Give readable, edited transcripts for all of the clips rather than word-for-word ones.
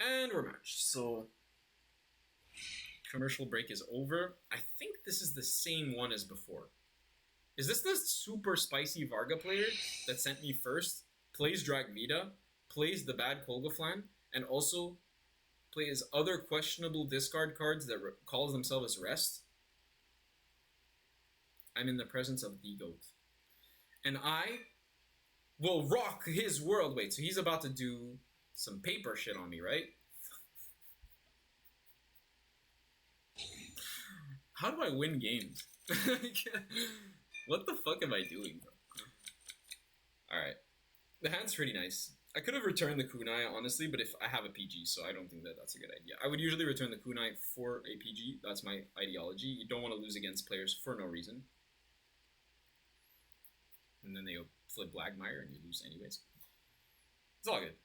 And we're matched. So commercial break is over. I think this is the same one as before. Is this the super spicy Varga player that sent me first? Plays Dragvita, plays the bad Kolgaflan, and also plays other questionable discard cards that calls themselves rest. I'm in the presence of the GOAT. And I will rock his world. Wait, so he's about to do some paper shit on me, right? How do I win games? What the fuck am I doing, bro? Alright. The hand's pretty nice. I could have returned the kunai, honestly, but if I have a PG, so I don't think that that's a good idea. I would usually return the kunai for a PG. That's my ideology. You don't want to lose against players for no reason. And then they go flip Blagmire and you lose anyways. It's all good.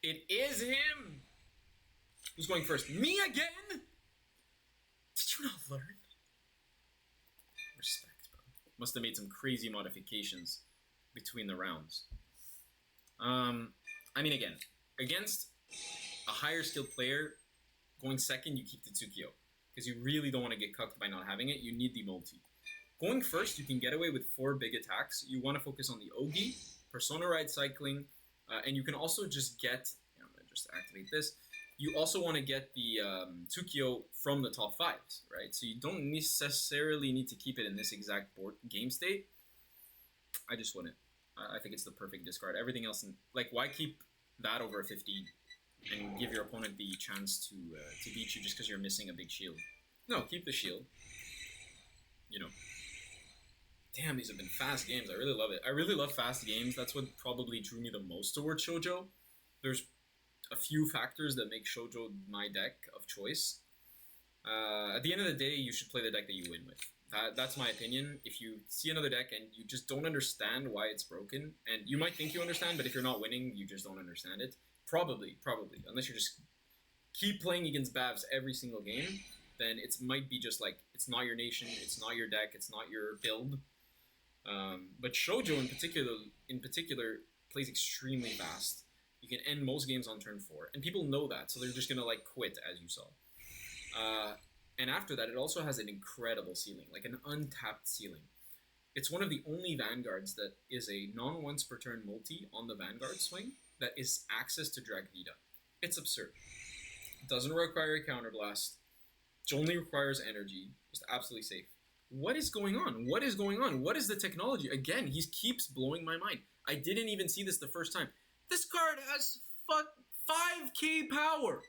It is him! Who's going first? Me again? Did you not learn? Respect, bro. Must have made some crazy modifications between the rounds. I mean, again, against a higher skilled player, going second, you keep the Tsukio. Because you really don't want to get cucked by not having it. You need the multi. Going first, you can get away with 4 big attacks. You want to focus on the Ogi, Persona Ride Cycling, and you can also just get, I'm going to just activate this. You also want to get the Tsukio from the top 5s, right? So you don't necessarily need to keep it in this exact board game state. I just wouldn't. I think it's the perfect discard. Everything else, like, why keep that over a 50 and give your opponent the chance to beat you just because you're missing a big shield? No, keep the shield. You know. Damn, these have been fast games. I really love it. I really love fast games. That's what probably drew me the most towards Shoujo. There's a few factors that make Shoujo my deck of choice. At the end of the day, you should play the deck that you win with. That's my opinion. If you see another deck and you just don't understand why it's broken, and you might think you understand, but if you're not winning, you just don't understand it. Probably. Unless you just keep playing against Bavs every single game, then it might be just like, it's not your nation, it's not your deck, it's not your build. But Shoujo in particular plays extremely fast. You can end most games on turn 4, and people know that, so they're just gonna like quit, as you saw. And after that, it also has an incredible ceiling, like an untapped ceiling. It's one of the only Vanguards that is a non-once per turn multi on the Vanguard swing that is access to Dragvita. It's absurd. It doesn't require a counterblast. It only requires energy. Just absolutely safe. What is going on? What is going on? What is the technology? Again, he keeps blowing my mind. I didn't even see this the first time. This card has 5k power.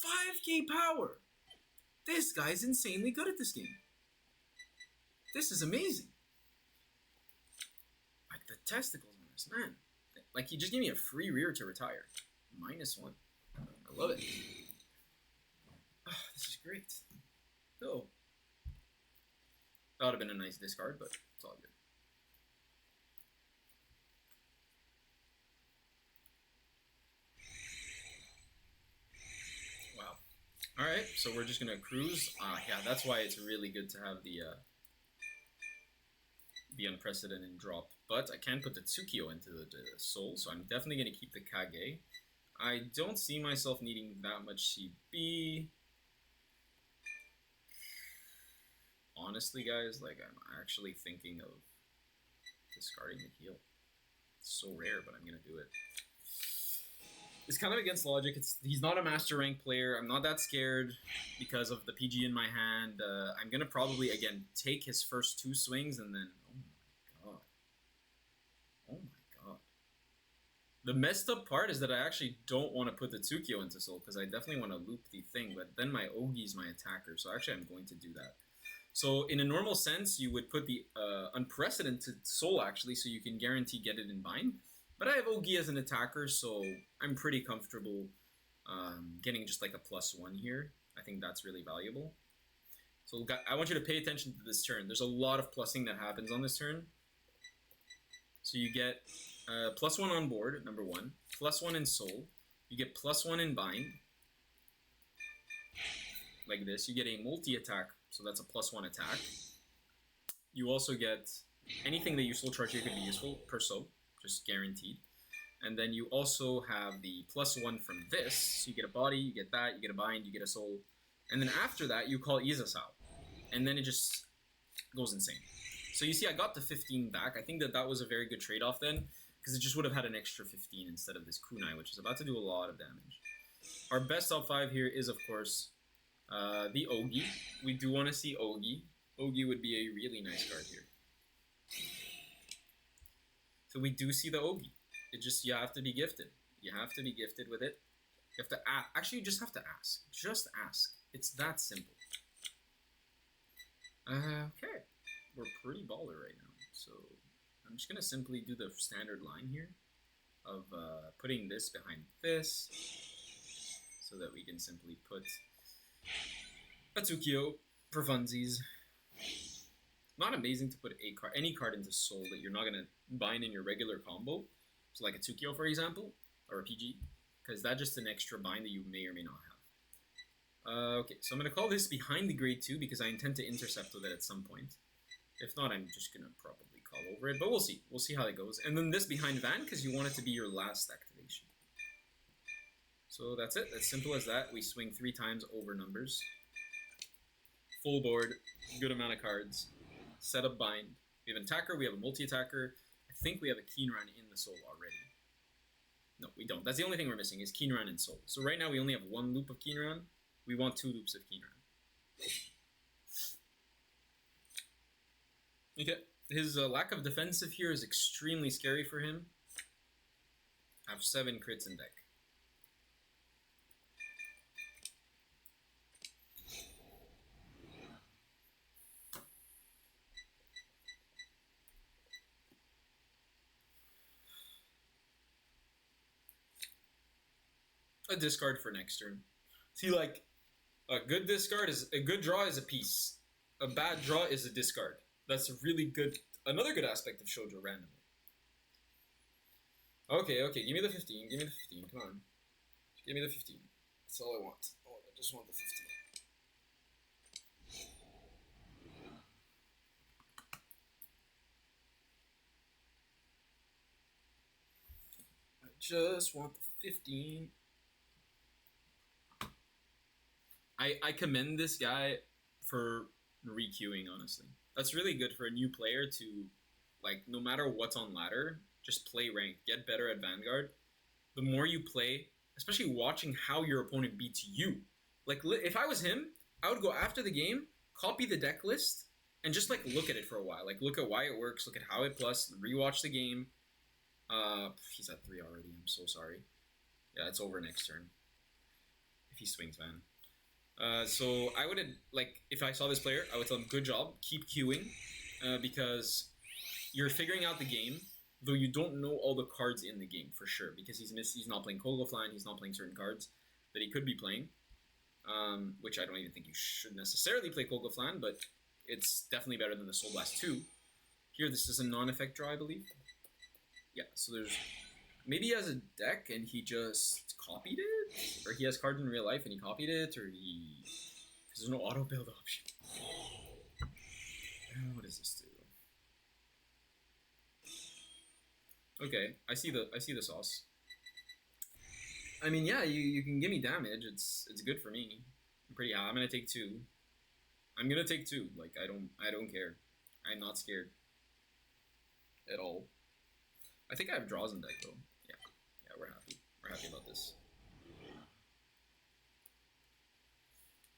5k power. This guy's insanely good at this game. This is amazing. Like, the testicles on this, man. Like, he just gave me a free rear to retire. -1. I love it. Oh, this is great. Oh. That would have been a nice discard, but it's all good. Wow. Alright, so we're just going to cruise. Yeah, that's why it's really good to have the unprecedented drop. But I can put the Tsukio into the soul, so I'm definitely going to keep the Kage. I don't see myself needing that much CB. Honestly, guys, like, I'm actually thinking of discarding the heal. It's so rare, but I'm going to do it. It's kind of against logic. He's not a master rank player. I'm not that scared because of the PG in my hand. I'm going to probably, again, take his first 2 swings and then... Oh my god. Oh my god. The messed up part is that I actually don't want to put the Tsukio into soul because I definitely want to loop the thing, but then my Ogi's my attacker, so actually I'm going to do that. So in a normal sense, you would put the unprecedented soul, actually, so you can guarantee get it in bind. But I have Ogi as an attacker, so I'm pretty comfortable getting just like a +1 here. I think that's really valuable. So I want you to pay attention to this turn. There's a lot of plussing that happens on this turn. So you get +1 on board, number 1. +1 in soul. You get +1 in bind. Like this. You get a multi-attack so that's a +1 attack. You also get anything that you soul charge here could be useful per soul, just guaranteed. And then you also have the +1 from this, so you get a body, you get that, you get a bind, you get a soul. And then after that, you call Izasao. And then it just goes insane. So you see, I got the 15 back. I think that that was a very good trade-off then, because it just would have had an extra 15 instead of this kunai, which is about to do a lot of damage. Our best top 5 here is, of course, the Ogi. We do want to see Ogi. Ogi would be a really nice card here. So we do see the Ogi. It just, you have to be gifted. You have to be gifted with it. You have to ask. Actually, you just have to ask. Just ask. It's that simple. Okay. We're pretty baller right now. So I'm just going to simply do the standard line here of putting this behind this so that we can simply put a Tsukio for funsies. Not amazing to put a card, any card into soul that you're not going to bind in your regular combo. So like a Tsukio, for example, or a PG, because that's just an extra bind that you may or may not have. Okay, so I'm going to call this behind the grade 2 because I intend to intercept with it at some point. If not, I'm just going to probably call over it, but we'll see. We'll see how it goes. And then this behind Van, because you want it to be your last activation. So that's it. As simple as that. We swing 3 times over numbers. Full board, good amount of cards. Set up bind. We have an attacker, we have a multi-attacker. I think we have a Keenran in the soul already. No, we don't. That's the only thing we're missing is Keenran and soul. So right now we only have 1 loop of Keenran. We want 2 loops of Keenran. Okay, his lack of defensive here is extremely scary for him. I have 7 crits in deck. A discard for next turn. See, like, a good discard is a good draw is a piece. A bad draw is a discard. That's a really good, another good aspect of Shoujo randomly. Okay, okay, give me the 15, give me the 15, come on. Give me the 15. That's all I want. Oh, I just want the 15. I just want the 15. I commend this guy for re-queuing, honestly. That's really good for a new player to, like, no matter what's on ladder, just play ranked, get better at Vanguard. The more you play, especially watching how your opponent beats you. Like, if I was him, I would go after the game, copy the deck list, and just, like, look at it for a while. Like, look at why it works, look at how it plus, rewatch the game. He's at 3 already, I'm so sorry. Yeah, it's over next turn. If he swings, man. So I would, like, if I saw this player, I would tell him, good job, keep queuing, because you're figuring out the game, though you don't know all the cards in the game, for sure, because he's not playing Kogoflan, he's not playing certain cards that he could be playing, which I don't even think you should necessarily play Kogoflan, but it's definitely better than the Soul Blast 2. Here, this is a non-effect draw, I believe. Yeah, so there's... Maybe he has a deck and he just copied it? Or he has cards in real life and he copied it? Or he... Because there's no auto-build option. What does this do? Okay, I see the sauce. I mean, yeah, you can give me damage. It's good for me. I'm pretty high. I'm gonna take 2. I'm gonna take 2. Like, I don't care. I'm not scared. At all. I think I have draws in deck though. Yeah, we're happy. We're happy about this.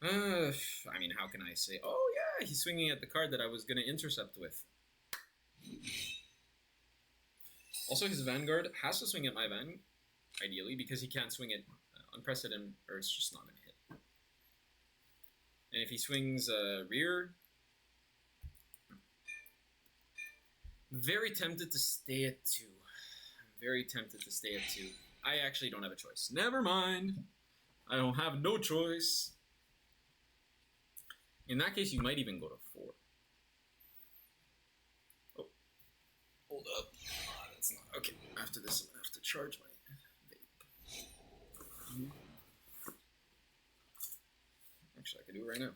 I mean, how can I say? Oh yeah, he's swinging at the card that I was gonna intercept with. Also, his Vanguard has to swing at my Van, ideally, because he can't swing it unprecedented, or it's just not gonna hit. And if he swings rear, very tempted to stay at 2. Very tempted to stay at 2. I actually don't have a choice. Never mind. I don't have no choice. In that case, you might even go to 4. Oh. Hold up. That's not... Okay, after this, I'm going to have to charge my vape. Actually, I can do it right now.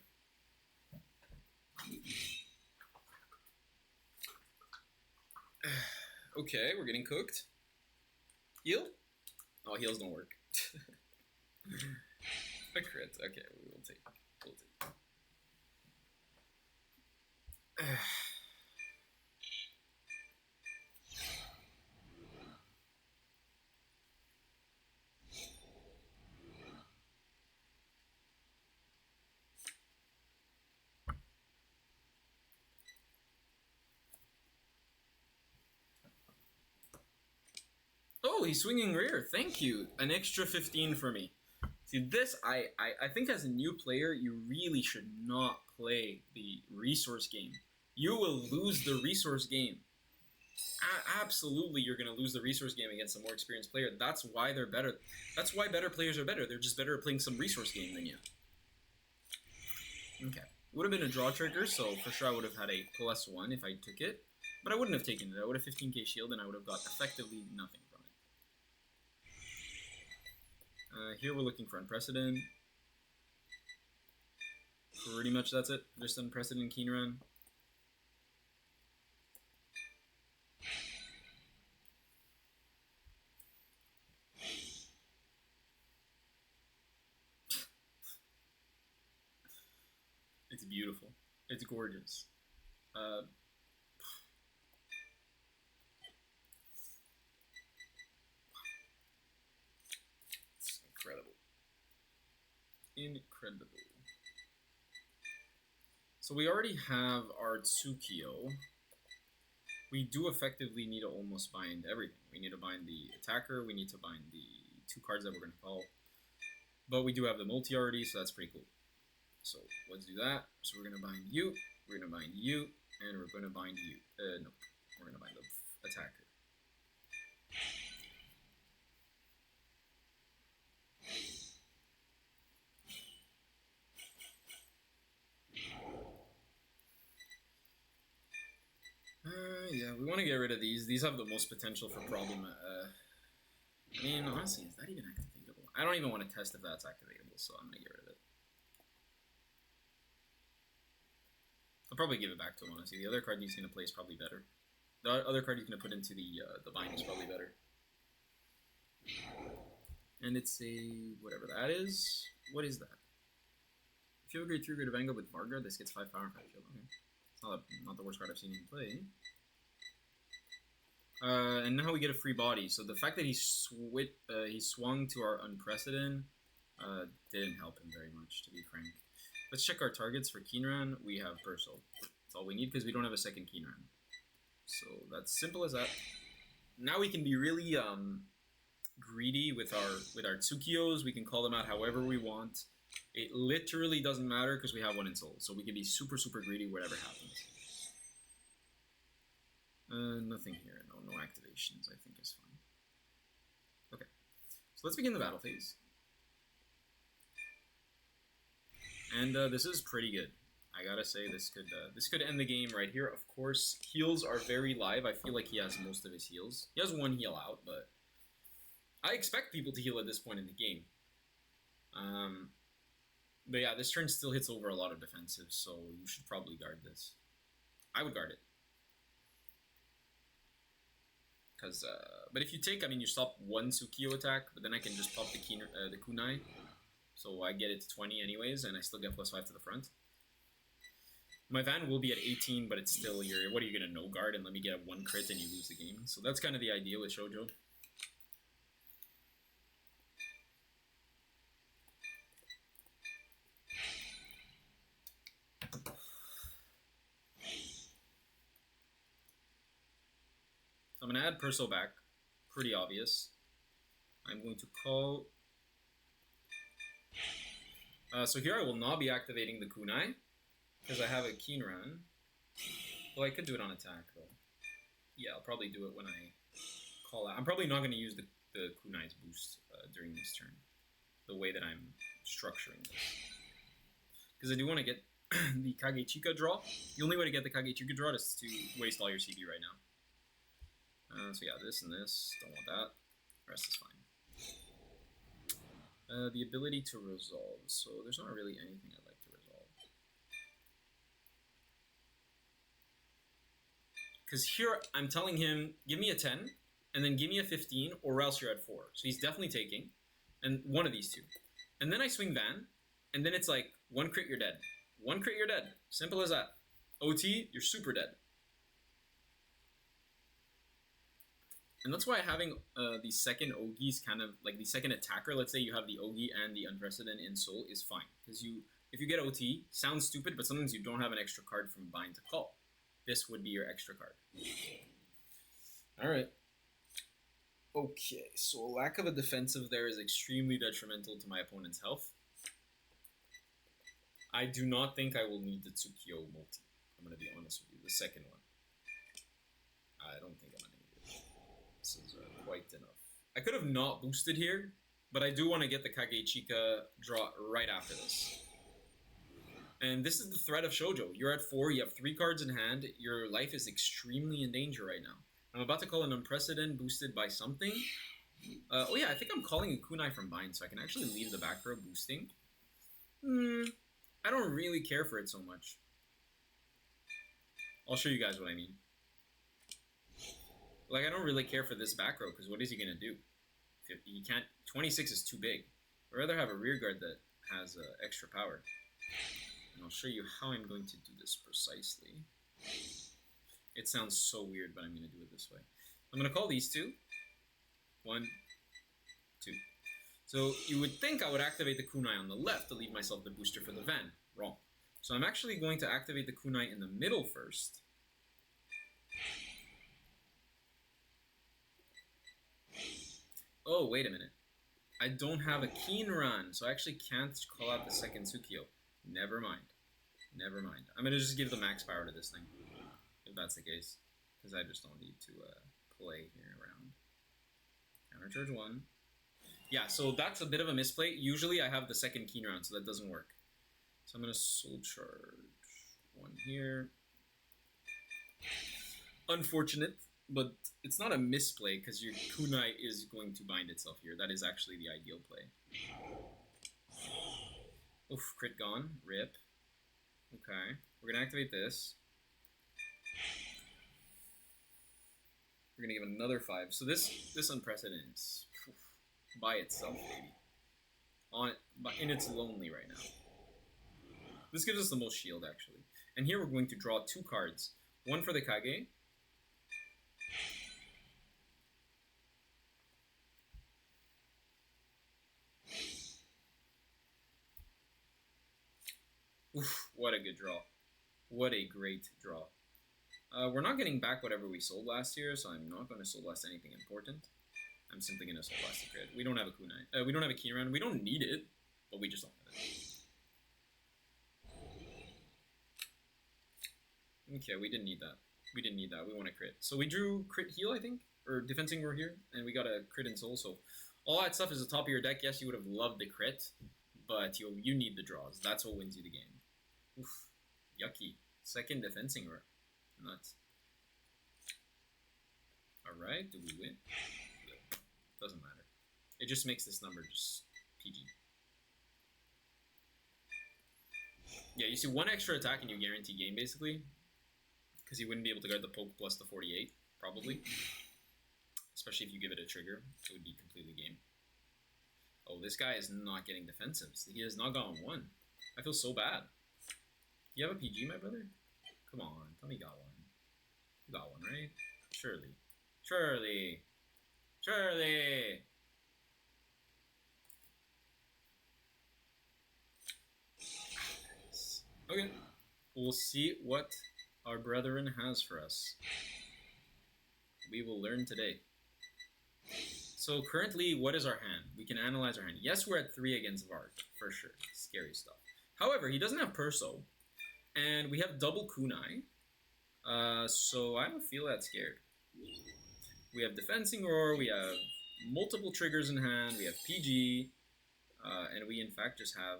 Okay, we're getting cooked. Heal? Oh, heals don't work. A crit. Okay, we will take. We'll take. Oh, he's swinging rear. Thank you. An extra 15 for me. See, this, I think as a new player, you really should not play the resource game. You will lose the resource game. Absolutely, you're going to lose the resource game against a more experienced player. That's why they're better. That's why better players are better. They're just better at playing some resource game than you. Okay. It would have been a draw trigger, so for sure I would have had a +1 if I took it. But I wouldn't have taken it. I would have 15k shield and I would have got effectively nothing from it. Here we're looking for unprecedented. Pretty much that's it. Just unprecedented keen run. It's beautiful. It's gorgeous. It's incredible. Incredible. So we already have our Tsukio. We do effectively need to almost bind everything. We need to bind the attacker. We need to bind the 2 cards that we're going to call. But we do have the multi already, so that's pretty cool. So let's do that. So we're going to bind you, we're going to bind you, and we're going to bind you. No, we're going to bind the attacker. Yeah, we want to get rid of these. These have the most potential for problem. I mean, honestly, is that even activatable? I don't even want to test if that's activatable, so I'm going to get rid of it. I'll probably give it back to him, honestly. The other card he's going to play is probably better. The other card he's going to put into the bind is probably better. And it's a... whatever that is. What is that? If you have a grade 3 grade of Vanguard with Varga, this gets 5 power and 5 shield. Okay. It's not the worst card I've seen him play. And now we get a free body. So the fact that he swung to our unprecedented didn't help him very much, to be frank. Let's check our targets for Keenran. We have Perso. That's all we need because we don't have a second Keenran. So that's simple as that. Now we can be really greedy with our Tsukios. We can call them out however we want. It literally doesn't matter because we have 1 in soul. So we can be super, super greedy whatever happens. Nothing here. No activations. I think is fine. Okay. So let's begin the battle phase. And this is pretty good. I gotta say this could end the game right here. Of course, heals are very live. I feel like he has most of his heals. He has 1 heal out, but I expect people to heal at this point in the game. But yeah, this turn still hits over a lot of defensive, so you should probably guard this. I would guard it. But if you take, I mean, you stop 1 Tsukio attack, but then I can just pop the kunai. So I get it to 20 anyways, and I still get +5 to the front. My van will be at 18, but it's still, what are you going to no guard and let me get a 1 crit and you lose the game? So that's kind of the idea with Shojo. So I'm going to add Perso back. Pretty obvious. I'm going to call... so here I will not be activating the kunai, because I have a Keenran. Well, I could do it on attack, though. Yeah, I'll probably do it when I call out. I'm probably not going to use the kunai's boost during this turn, the way that I'm structuring this. Because I do want to get the Kagechika draw. The only way to get the Kagechika draw is to waste all your CD right now. So yeah, this and this, don't want that. The rest is fine. The ability to resolve. So there's not really anything I'd like to resolve. Because here I'm telling him, give me a 10, and then give me a 15, or else you're at 4. So he's definitely taking, and one of these two. And then I swing Van, and then it's like, 1 crit, you're dead. 1 crit, you're dead. Simple as that. OT, you're super dead. And that's why having the second Ogi's kind of, like the second attacker, let's say you have the Ogi and the Unprecedented in Soul, is fine. Because if you get OT, sounds stupid, but sometimes you don't have an extra card from Bind to call. This would be your extra card. Alright. Okay, so a lack of a defensive there is extremely detrimental to my opponent's health. I do not think I will need the Tsukio multi. I'm going to be honest with you. The second one. I don't think I'm going to need it. This is quite enough. I could have not boosted here, but I do want to get the Kagechika draw right after this. And this is the threat of Shoujo. You're at 4, you have 3 cards in hand, your life is extremely in danger right now. I'm about to call an Unprecedented boosted by something. Oh yeah, I think I'm calling a Kunai from Bind, so I can actually leave the back row boosting. I don't really care for it so much. I'll show you guys what I mean. Like, I don't really care for this back row, because what is he going to do? He can't... 26 is too big. I'd rather have a rear guard that has extra power. And I'll show you how I'm going to do this precisely. It sounds so weird, but I'm going to do it this way. I'm going to call these two. 1, 2. So you would think I would activate the Kunai on the left to leave myself the booster for the Van. Wrong. So I'm actually going to activate the Kunai in the middle first. Oh, wait a minute. I don't have a Keen Run, so I actually can't call out the second Tsukio. Never mind. Never mind. I'm going to just give the max power to this thing, if that's the case, because I just don't need to play here around. Counter charge 1. Yeah, so that's a bit of a misplay. Usually I have the second Keen Run, so that doesn't work. So I'm going to Soul Charge 1 here. Unfortunate, but it's not a misplay because your Kunai is going to bind itself here. That is actually the ideal play. Oof, crit gone. Rip. Okay. We're going to activate this. We're going to give another 5. So this Unprecedented is by itself, baby. And it's lonely right now. This gives us the most shield, actually. And here we're going to draw 2 cards. One for the Kage. Oof, what a good draw. What a great draw. We're not getting back whatever we sold last year, so I'm not going to soul blast anything important. I'm simply going to soul blast the crit. We don't have a Kunai. We don't have a Keen Run. We don't need it, but we just don't have it. Okay, we didn't need that. We didn't need that. We want a crit. So we drew crit heal, I think, or defensing roar here, and we got a crit in soul. So all that stuff is the top of your deck. Yes, you would have loved the crit, but you need the draws. That's what wins you the game. Oof, yucky. Second defensing roar. Nuts. Alright, do we win? Yeah. Doesn't matter. It just makes this number just PG. Yeah, you see 1 extra attack and you guarantee game, basically. Because you wouldn't be able to guard the poke plus the 48, probably. Especially if you give it a trigger. It would be completely game. Oh, this guy is not getting defensives. He has not gotten 1. I feel so bad. Do you have a PG, my brother? Come on, tell me you got 1. You got 1, right? Surely. Surely. Surely. Okay. We'll see what our brethren has for us. We will learn today. So currently, what is our hand? We can analyze our hand. Yes, we're at 3 against Varga, for sure. Scary stuff. However, he doesn't have Perso. And we have double Kunai. So I don't feel that scared. We have Defensing Roar, we have multiple triggers in hand, we have PG, and we in fact just have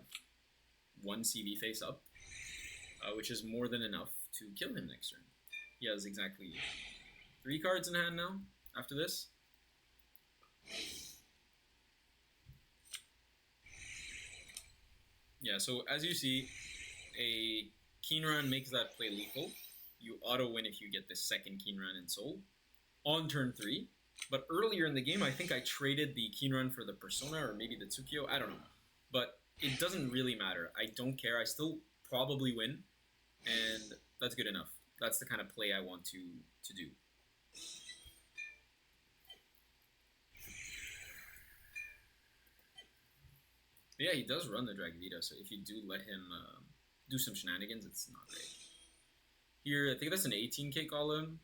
1 CV face up, which is more than enough to kill him next turn. He has exactly 3 cards in hand now, after this. Yeah, so as you see, a Keen Run makes that play lethal. you auto win if you get the second Keen Run in Soul on turn 3. But earlier in the game, I think I traded the Keen Run for the Persona or maybe the Tsukio. I don't know. But it doesn't really matter. I don't care. I still probably win. And that's good enough. That's the kind of play I want to do. But yeah, he does run the Dragvita, so if you do let him do some shenanigans, it's not great. Here, I think that's an 18k column.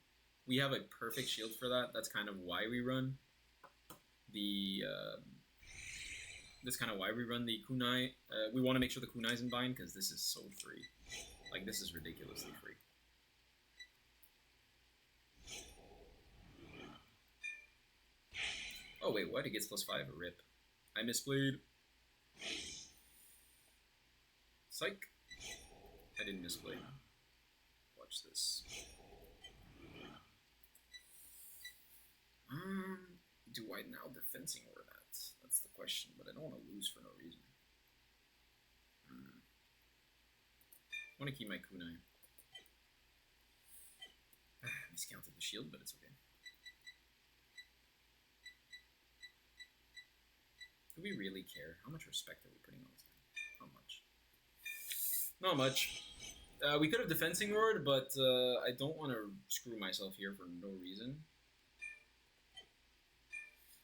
We have a perfect shield for that. That's kind of why we run the that's kind of why we run the kunai. We want to make sure the kunai's in bind because this is so free. Like, this is ridiculously free. Oh wait, what? It gets +5? A rip. I misplayed. Psych. I didn't misplay. Watch this. Do I now defensing or that? That's the question, but I don't want to lose for no reason. I want to keep my kunai. Miscounted the shield, but it's okay. Do we really care? How much respect are we putting on this guy? Not much. Not much. We could have defensing roared, but I don't want to screw myself here for no reason.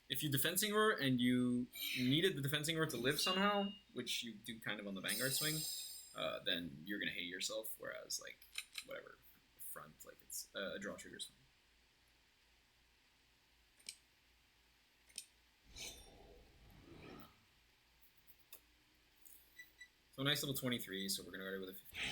If you defensing roar and you needed the defensing roar to live somehow, which you do kind of on the Vanguard swing, then you're gonna hate yourself. Whereas, like, whatever, front, like, it's a draw trigger swing. So a nice little 23, so we're going to guard it with a 15.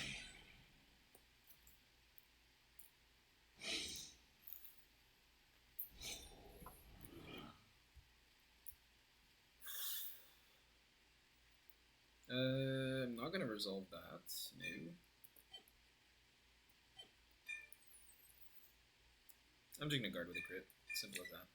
I'm not going to resolve that. No. I'm just going to guard with a crit. Simple as that.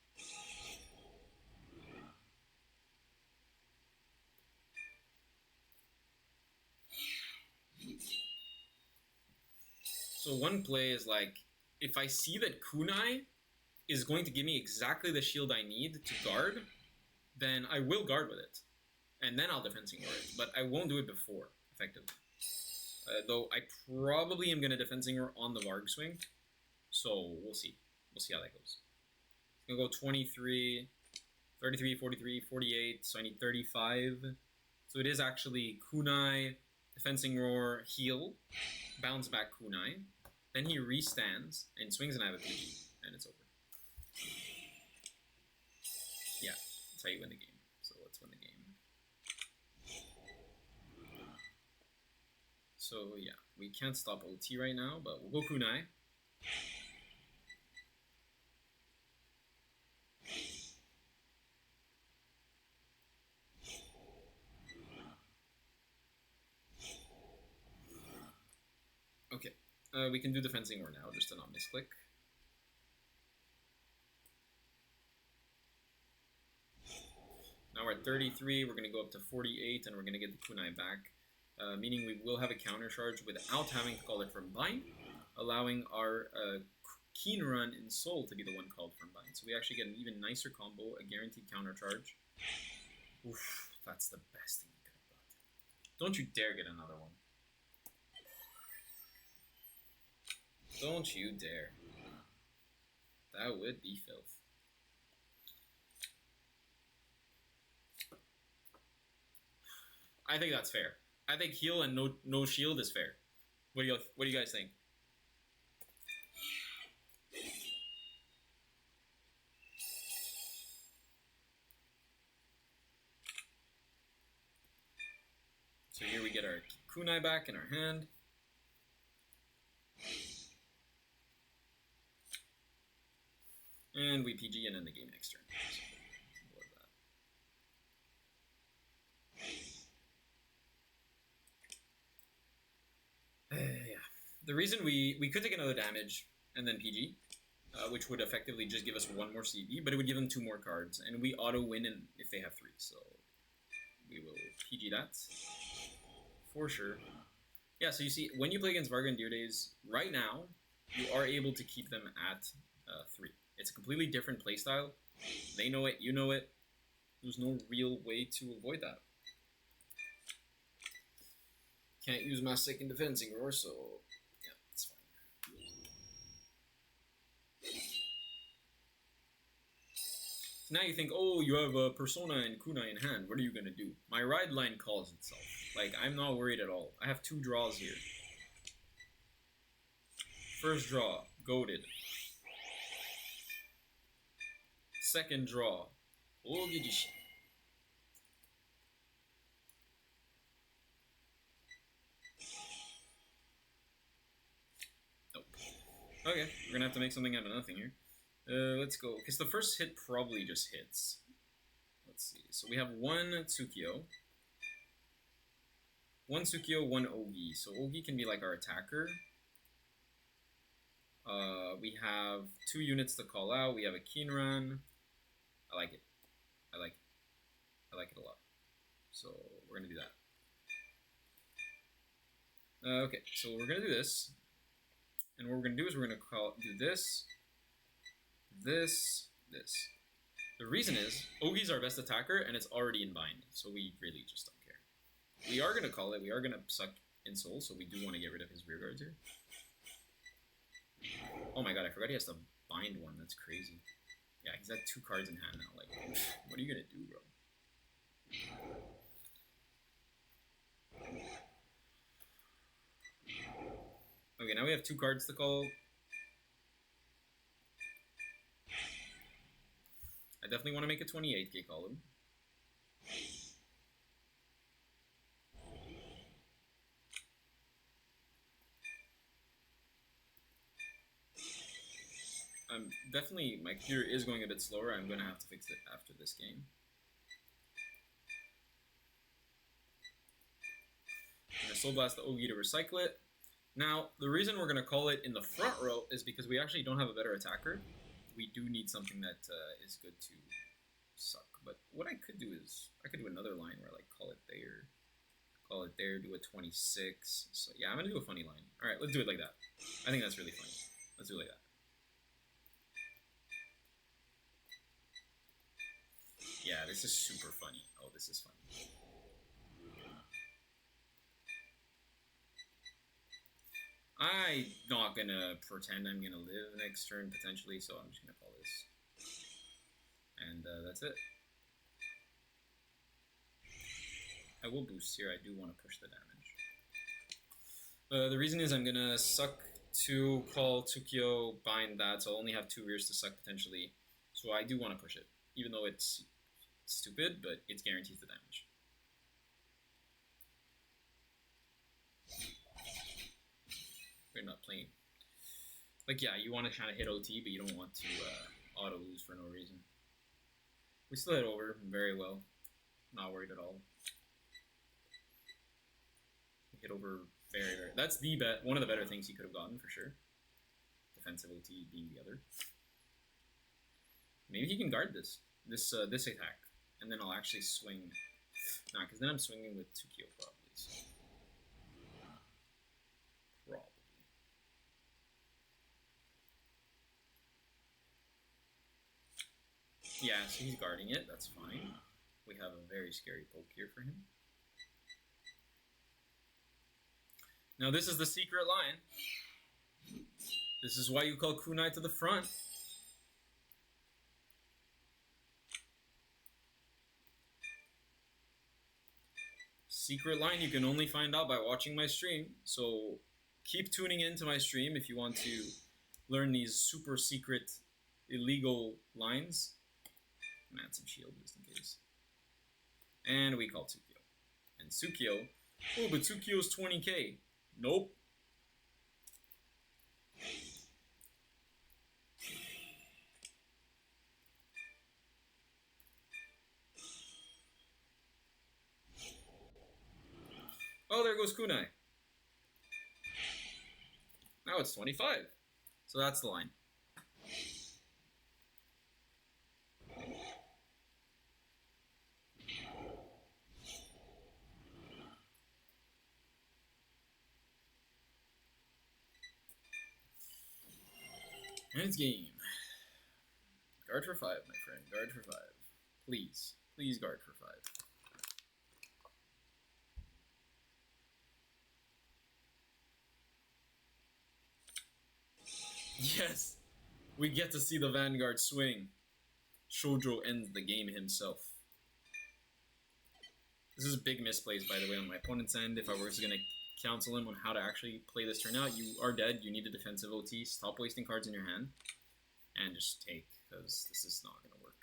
So one play is like, if I see that kunai is going to give me exactly the shield I need to guard, then I will guard with it. And then I'll defensing roar it. But I won't do it before, effectively. Though I probably am going to defensing roar on the Varg swing. So we'll see. We'll see how that goes. It's going to go 23, 33, 43, 48. So I need 35. So it is actually kunai, defensing roar, heal, bounce back kunai. Then he restands and swings and I have a PG. And it's over. Yeah, that's how you win the game. So let's win the game. So yeah, we can't stop OT right now, but we'll go kunai. Okay, we can do defensing roar now, just to not misclick. Now we're at 33, we're going to go up to 48, and we're going to get the kunai back. Meaning we will have a counter charge without having to call it from bind, allowing our Keen Run in Soul to be the one called from bind. So we actually get an even nicer combo, a guaranteed counter charge. Oof, that's the best thing we could have got. Don't you dare get another one. Don't you dare. That would be filth. I think that's fair. I think heal and no shield is fair. What do you guys think? So here we get our kunai back in our hand. And we PG and end the game next turn. Yeah. The reason we could take another damage and then PG, which would effectively just give us one more CD, but it would give them 2 more cards, and we auto win if they have 3. So we will PG that for sure. Yeah. So you see, when you play against Varga and Deer Days right now, you are able to keep them at 3. It's a completely different playstyle. They know it, you know it. There's no real way to avoid that. Can't use my second defense anymore, so yeah, it's fine. So now you think, oh, you have a Persona and Kunai in hand. What are you gonna do? My ride line calls itself. Like, I'm not worried at all. I have 2 draws here. First draw, goaded. Second draw, Ogijishi. Nope. Okay, we're gonna have to make something out of nothing here. Let's go, because the first hit probably just hits. Let's see, so we have 1 Tsukio. 1 Tsukio, 1 Ogi. So Ogi can be like our attacker. We have 2 units to call out. We have a Kinran. I like it. I like it. I like it a lot. So we're gonna do that. Okay, so we're gonna do this. And what we're gonna do is we're gonna do this, this, this. The reason is, Ogi's our best attacker, and it's already in bind, so we really just don't care. We are going to call it, we are going to suck in soul, so we do want to get rid of his rear guards here. Oh my god, I forgot he has to bind one, that's crazy. Yeah, he's got 2 cards in hand now, like, what are you going to do, bro? Okay, now we have 2 cards to call. I definitely want to make a 28k column. Definitely, my computer is going a bit slower. I'm going to have to fix it after this game. I'm going to Soul Blast the Ogi to recycle it. Now, the reason we're going to call it in the front row is because we actually don't have a better attacker. We do need something that is good to suck. But what I could do is, I could do another line where I like call it there, do a 26. So yeah, I'm going to do a funny line. Alright, let's do it like that. I think that's really funny. Let's do it like that. Yeah, this is super funny. Oh, this is funny. I'm not gonna pretend I'm gonna live next turn, potentially, so I'm just gonna call this. And that's it. I will boost here, I do want to push the damage. The reason is I'm gonna suck to call Tsukio, bind that, so I'll only have 2 rears to suck potentially. So I do want to push it, even though it's stupid, but it guarantees the damage. We're not playing. Like, yeah, you want to kind of hit OT, but you don't want to auto lose for no reason. We still hit over very well. Not worried at all. We hit over very, very. That's the one of the better things he could have gotten for sure. Defensive OT being the other. Maybe he can guard this attack, and then I'll actually swing. Nah, because then I'm swinging with Tsukio probably. So. Probably. Yeah, so he's guarding it. That's fine. We have a very scary poke here for him. Now this is the secret line. This is why you call kunai to the front. Secret line you can only find out by watching my stream. So keep tuning into my stream if you want to learn these super secret illegal lines. I'm gonna add some shield just in case. And we call Tsukio. And Tsukio. Oh, but Tsukio's 20k. Nope. Oh, there goes kunai. Now it's 25. So that's the line. And it's game. Guard for 5, my friend. Guard for 5. Please. Please guard for 5. Yes! We get to see the Vanguard swing. Shojo ends the game himself. This is big misplays, by the way, on my opponent's end. If I was going to counsel him on how to actually play this turn out, you are dead. You need a defensive OT. Stop wasting cards in your hand. And just take, because this is not going to work.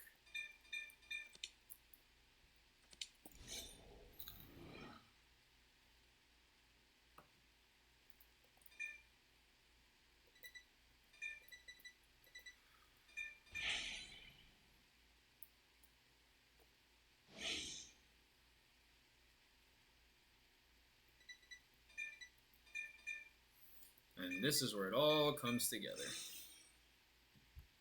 And this is where it all comes together.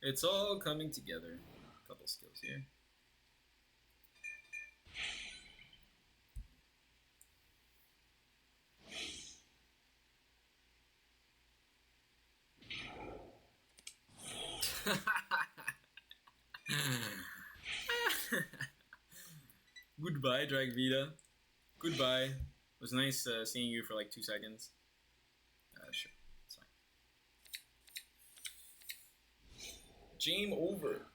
It's all coming together. A couple skills here. Goodbye, Dragvita. Goodbye. It was nice seeing you for like 2 seconds. Sure. It's fine. Game over.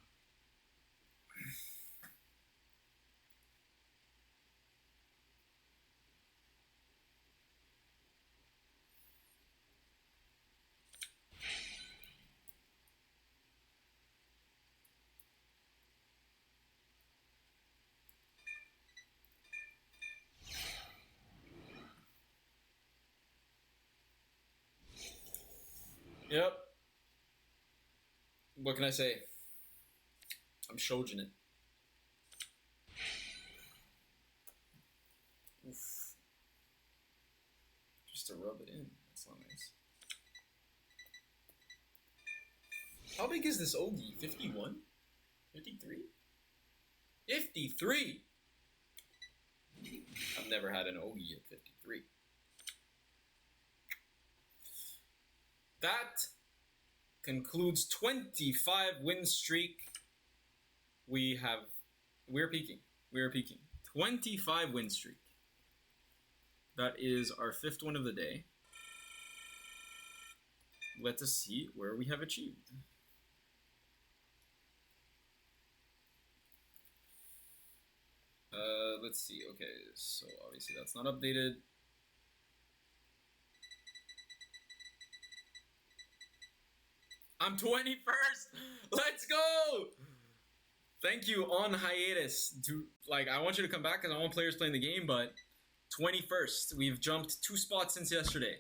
Yep. What can I say? I'm Shojin it. Oof. Just to rub it in. That's not nice. How big is this Ogi? 51? 53? 53! I've never had an Ogi at 53. That concludes 25 win streak. We're peaking. 25 win streak. That is our 5th win of the day. Let us see where we have achieved. Let's see. Okay, so obviously that's not updated. I'm 21st! Let's go! Thank you on hiatus. I want you to come back because I want players playing the game, but 21st. We've jumped 2 spots since yesterday.